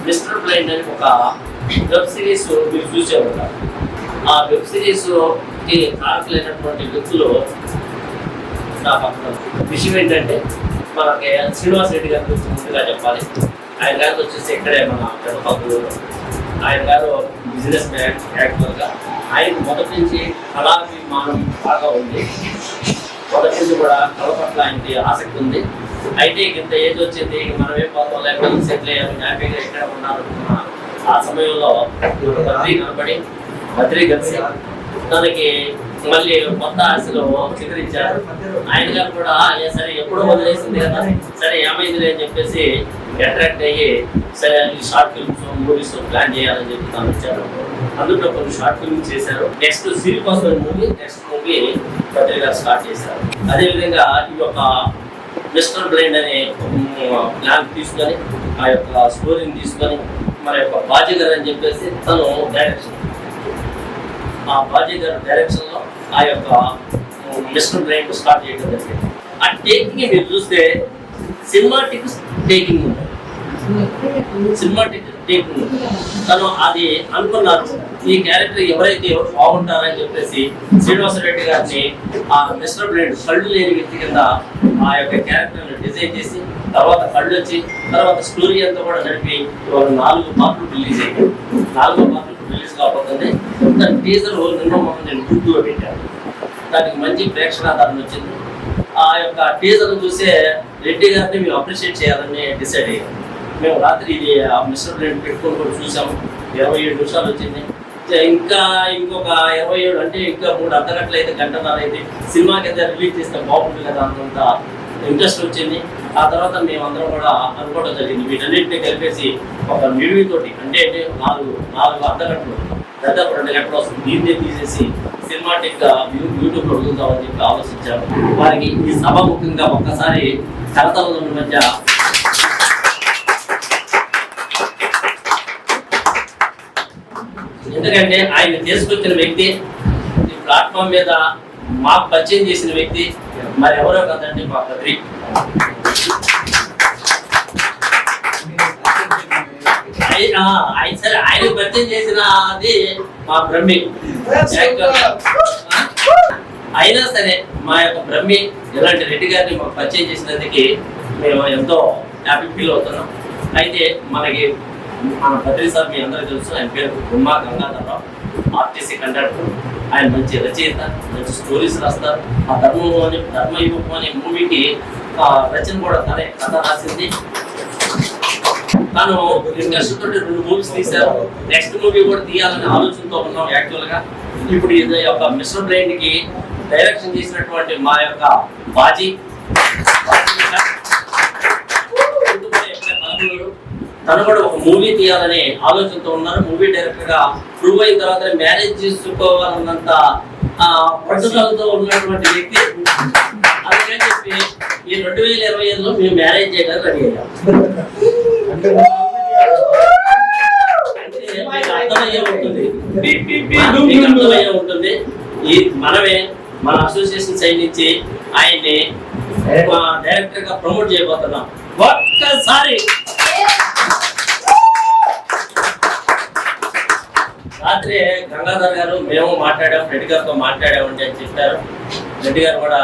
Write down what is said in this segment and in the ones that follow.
Mister blind అని ఒక web series మీరు చూసే ఉంటారు. ఆ వెబ్ సిరీస్కి కారకులైనటువంటి వ్యక్తులు విషయం ఏంటంటే మనకి శ్రీనివాస్ రెడ్డి గారి గురించి ముందుగా చెప్పాలి. ఆయన గారు వచ్చేసి ఇక్కడే మన పెద్దపల్లి. ఆయన గారు బిజినెస్ మ్యాన్ యాక్టర్గా. ఆయన మొదటి నుంచి కళాభిమానం బాగా ఉంది. మొదటి నుంచి కూడా కళ పట్ల ఆయనకి ఆసక్తి ఉంది. అయితే ఇంత ఏజ్ వచ్చింది, మనమే పోతాం లేకపోతే సెటిల్ అయ్యారు, హ్యాపీగా ఇక్కడ ఉన్నారు. ఆ సమయంలో బద్రీ కలిసి తనకి మళ్ళీ కొత్త ఆశలు చిత్రించారు. ఆయన గారు కూడా సరే ఎప్పుడో వదిలేసింది కదా, సరే ఏమైంది అని చెప్పేసి అట్రాక్ట్ అయ్యి సరే ఈ షార్ట్ ఫిల్మ్స్ మూవీస్ ప్లాన్ చేయాలని చెప్పి తను వచ్చారు. అందులో కొన్ని షార్ట్ ఫిల్మ్స్ చేశారు. నెక్స్ట్ సిరికోస్ నెక్స్ట్ మూవీ బద్రీ గారు స్టార్ట్ చేశారు. అదేవిధంగా ఈ యొక్క మిస్టర్ బ్లైండ్ అనే ప్లాన్ తీసుకొని ఆ యొక్క స్టోరీని తీసుకొని మన యొక్క బాజీగర్ అని చెప్పేసి తను డైరెక్షన్, ఆ బాజీగర్ డైరెక్షన్లో ఆ యొక్క మిస్టర్ బ్లైండ్ స్టార్ట్ చేయడం జరిగింది. ఆ టేకింగ్ మీరు చూస్తే సినిమాటిక్ టేకింగ్ ఉంది, సినిమాటిక్ టేకింగ్. తను అది అనుకున్నారు ఈ క్యారెక్టర్ ఎవరైతే బాగుంటారని చెప్పేసి శ్రీనివాసరెడ్డి గారిని ఆ మిస్టర్ బ్లైండ్ కళ్ళు లేని వ్యక్తి కింద ఆ యొక్క క్యారెక్టర్ని డిజైన్ చేసి తర్వాత కళ్ళు వచ్చి తర్వాత స్టోరీ అంతా కూడా నడిపి 4 పార్ట్లు రిలీజ్ అయ్యాయి. 4వ పార్ట్ రిలీజ్ కాబోతుంది. దాని టీజర్ నిన్న మొన్న నేను యూట్యూబ్లో పెట్టాను. దానికి మంచి ప్రేక్షకాదరణ వచ్చింది. ఆ యొక్క టీజర్ చూసే రెడ్డి గారిని మేము అప్రిషియేట్ చేయాలని డిసైడ్ అయ్యాము. మేము రాత్రి ఇది మిస్టర్ బ్లైండ్ పెట్టుకొని కూడా చూసాము. 27 నిమిషాలు వచ్చింది. ఇంకా ఇంకొక 27 అంటే ఇంకా 3 అర్ధగంటలు అయితే గంటన్నర అయితే సినిమా కింద రిలీజ్ చేస్తే బాగుంటుంది కదా అంత ఇంట్రెస్ట్ వచ్చింది. ఆ తర్వాత మేమందరం కూడా అనుకోవడం జరిగింది వీటన్నింటినీ కలిపేసి ఒక నిడివితోటి అంటే 4 అర్ధగంటలు దాదాపు 2 గంటలు వస్తుంది. దీన్నే తీసేసి సినిమాటిక్గా యూట్యూబ్లో వదులుతామని చెప్పి ఆలోచించాము. వారికి ఈ సభ ముఖ్యంగా ఒక్కసారి కరతల మధ్య ఎందుకంటే ఆయన తీసుకొచ్చిన వ్యక్తి, ఈ ప్లాట్ఫామ్ మీద మాకు పరిచయం చేసిన వ్యక్తి మరి ఎవరో కదండి మా బద్రీ. సరే ఆయన పరిచయం చేసిన అది మా బ్రహ్మి. అయినా సరే మా యొక్క బ్రహ్మి ఇలాంటి రెడ్డి గారిని మాకు పరిచయం చేసినందుకు మేము ఎంతో హ్యాపీ ఫీల్ అవుతున్నాం. అయితే మనకి మన బద్రీ సార్ మీ అందరికీ తెలుసు. ఆయన పేరు బ్రహ్మ గంగాధరరావు, ఆర్టీసీ కండక్టర్. ఆయన మంచి రచయిత, మంచి స్టోరీస్ రాస్తారు. ఆ ధర్మయుగం అనే మూవీకి రచన కూడా తనే కథ రాసింది. తను ఇంట్రెస్ట్ తోటి 2 మూవీస్ తీశారు. నెక్స్ట్ మూవీ కూడా తీయాలనే ఆలోచనతో ఉన్నాం యాక్చువల్గా. ఇప్పుడు ఇది యొక్క మిస్టర్ బ్లైండ్ కి డైరెక్షన్ చేసినటువంటి మా యొక్క బాజీ తను కూడా ఒక మూవీ తీయాలనే ఆలోచనతో ఉన్నారు. మూవీ డైరెక్టర్ గా ప్రూవ్ అయిన తర్వాత మ్యారేజ్ చేసుకోవాలన్నంత పట్టుదలతో ఉన్నటువంటి వ్యక్తి. అందుకని చెప్పి ఈ 2025లో మేము మ్యారేజ్ చేయడానికి రెడీ అయ్యాం. అర్థమయ్యే ఉంటుంది ఈ మనమే మన అసోసియేషన్ సైడ్ నుంచి ఆయన్ని డైరెక్టర్ గా ప్రమోట్ చేయబోతున్నాం. ఒక్కసారి రాత్రి గంగాధర్ గారు మేము మాట్లాడాం, రెడ్డి గారితో మాట్లాడామండి అని చెప్పారు. రెడ్డి గారు కూడా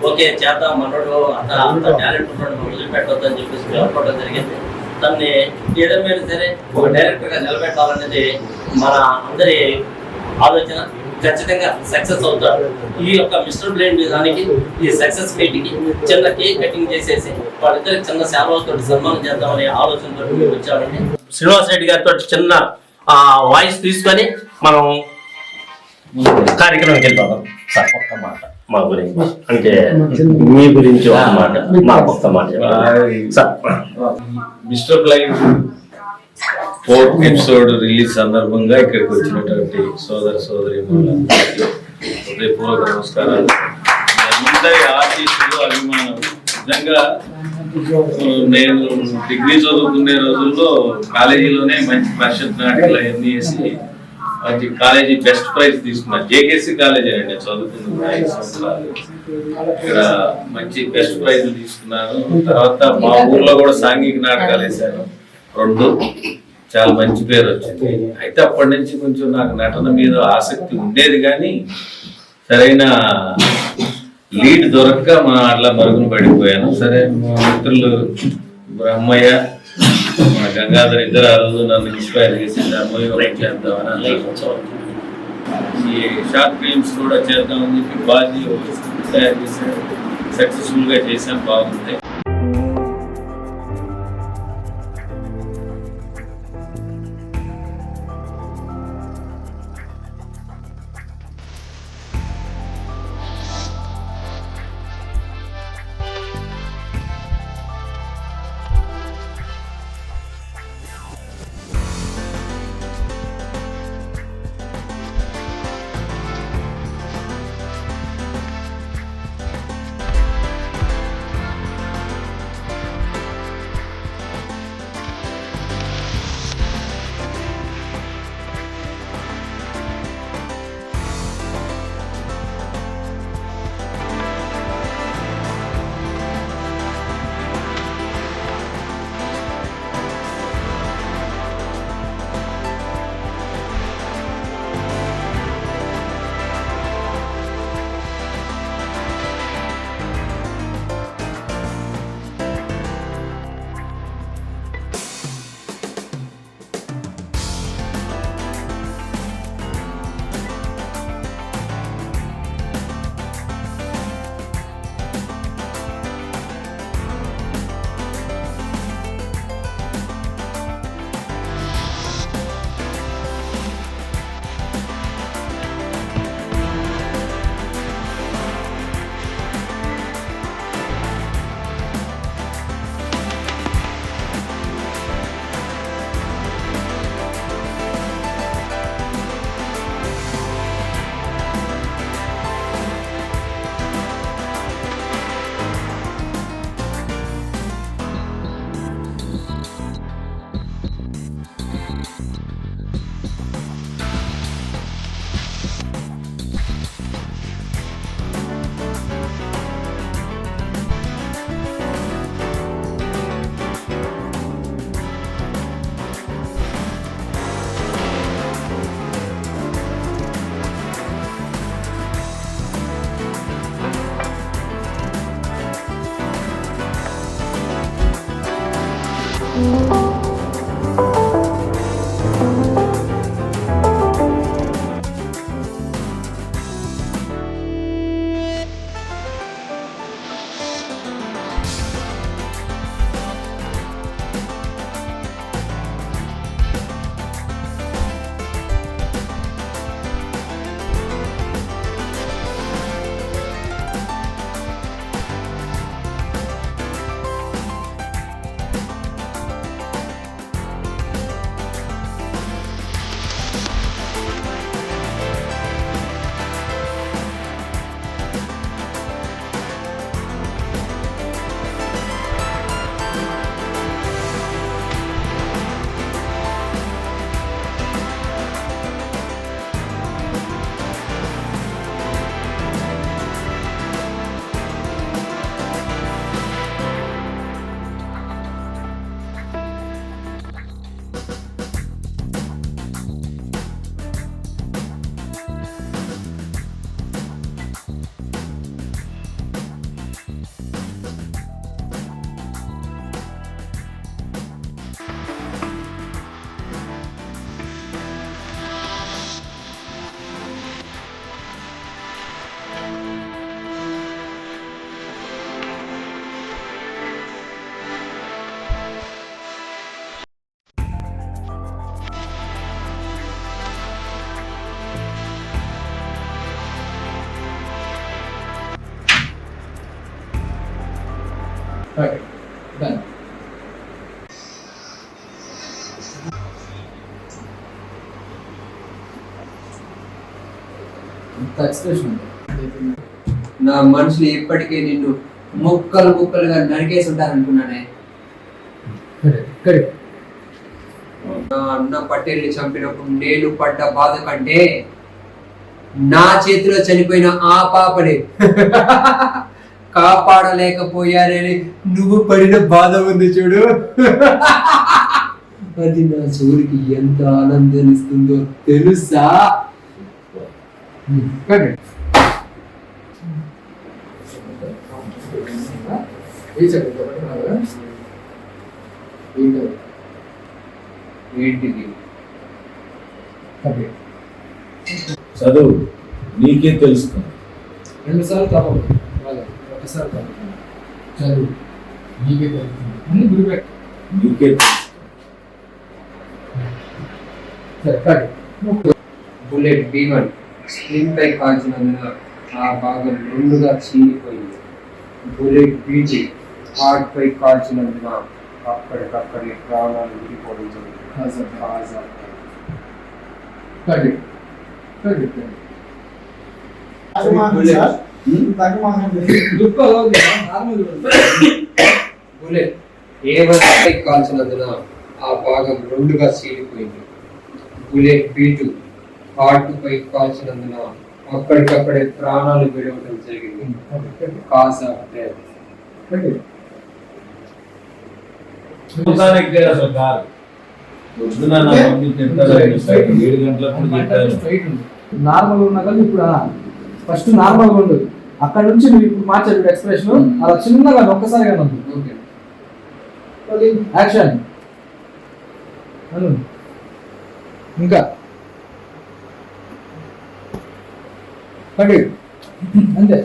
ఓకే చేద్దాం, మనోడు అంత టాలెంట్ ఉన్నాడు, వదిలిపెట్టొద్దు అని చెప్పేసి అనుకోవడం జరిగింది. తనని ఏదైనా సరే ఒక డైరెక్టర్ గా నిలబెట్టాలనేది మన అందరి ఆలోచన. ఖచ్చితంగా సక్సెస్ అవుతారు. ఈ యొక్క మిస్టర్ బ్లైండ్ దానికి ఈ సక్సెస్ మీటింగ్ చిన్న కేక్ కటింగ్ చేసేసి వాళ్ళిద్దరికి చిన్న సేవలతో సన్మానం చేద్దామనే ఆలోచనతో వచ్చామండి. శ్రీనివాస్ రెడ్డి గారితో చిన్న వాయిస్ తీసుకొని మనం కార్యక్రమానికి వెళ్ళిపోదాం. సార్ ఒక్క మాట మా గురించి, అంటే మీ గురించి ఒక మాట, మాకు ఒక్క మాట sir. Mister blind 4th episode release సందర్భంగా ఇక్కడికి వచ్చినటువంటి సోదరి హృదయపూర్వక నమస్కారాలు. అందరి ఆర్టిస్టులు అభిమానం. నిజంగా నేను డిగ్రీ చదువుకునే రోజుల్లో కాలేజీలోనే మంచి పరిషత్ నాటికలు అవన్నీ వేసి మంచి కాలేజీ బెస్ట్ ప్రైజ్ తీసుకున్నాను. జేకేసీ కాలేజీ అండి చదువుకున్న 5 సంవత్సరాలు. ఇక్కడ మంచి బెస్ట్ ప్రైజ్ తీసుకున్నాను. తర్వాత మా ఊర్లో కూడా సాంఘిక నాటకాలు వేశాను 2. చాలా మంచి పేరు వచ్చింది. అయితే అప్పటి నుంచి కొంచెం నాకు నటన మీద ఆసక్తి ఉండేది, కానీ సరైన లీడ్ దొరక్క అట్లా మరుగున పడిపోయాను. సరే మా మిత్రులు బ్రహ్మయ్య, మా గంగాధర్ ఇద్దరు ఆ రోజు నన్ను ఇన్స్పైర్ చేసింది, అమ్మయ్య చేద్దామని. ఈ షార్ట్ ఫిల్మ్స్ కూడా చేద్దామని చెప్పి బాజీ తయారు చేశాను, సక్సెస్ఫుల్గా చేశాను, బాగుంది. Right. Done. ఎక్స్ప్రెషన్ నా మనుషులు ఇప్పటికే నిన్ను ముక్కలు ముక్కలుగా నరికేసి ఉంటారనుకున్నానే. నా అన్న పటేల్ని చంపినప్పుడు నేను పడ్డ బాధ కంటే నా చేతిలో చనిపోయిన ఆ పాపని కాపాడలేకపోయానని నువ్వు పడిన బాధ ఉంది చూడు. అది నా చెవులకి ఎంత ఆనందాన్నిస్తుందో తెలుసా? ఏంటిది? చదువు నీకే తెలుస్తుంది. 2 సార్లు తప్పదు, ఒకసారి తప్పదు. చదువు నీకే తెలుస్తుంది. అన్ని గురిపెట్టు. నీకే బుల్లెట్ B1 స్క్రీన్ పై కాల్చినందున ఆ భాగం రెండుగా చీలిపోయింది. బుల్లెట్ B2 హార్ట్ పై కాల్చినందున అక్కడికక్కడే ప్రాణాలు విడిపోవడం జరిగింది. బుల్లెట్ A1 పై కాల్చినందున ఆ భాగం రెండుగా చీలిపోయింది. బుల్లెట్ B2 హార్ట్ పై కాల్చినందున అక్కడికక్కడే ప్రాణాలు విడవడం జరిగింది. Cause of death. చూడటానికి అసలు కాదు. పొద్దున నా మమ్మీ తింటారు 7 గంటలకు చెప్పారు. నార్మల్ ఉన్న కదా ఇప్పుడు ఫస్ట్ నార్మల్ ఉండదు. అక్కడ నుంచి నువ్వు ఇప్పుడు మార్చాడు ఎక్స్ప్రెషన్ అలా చిన్నగా ఒక్కసారిగా ఉంది. యాక్షన్ ఇంకా అంతే.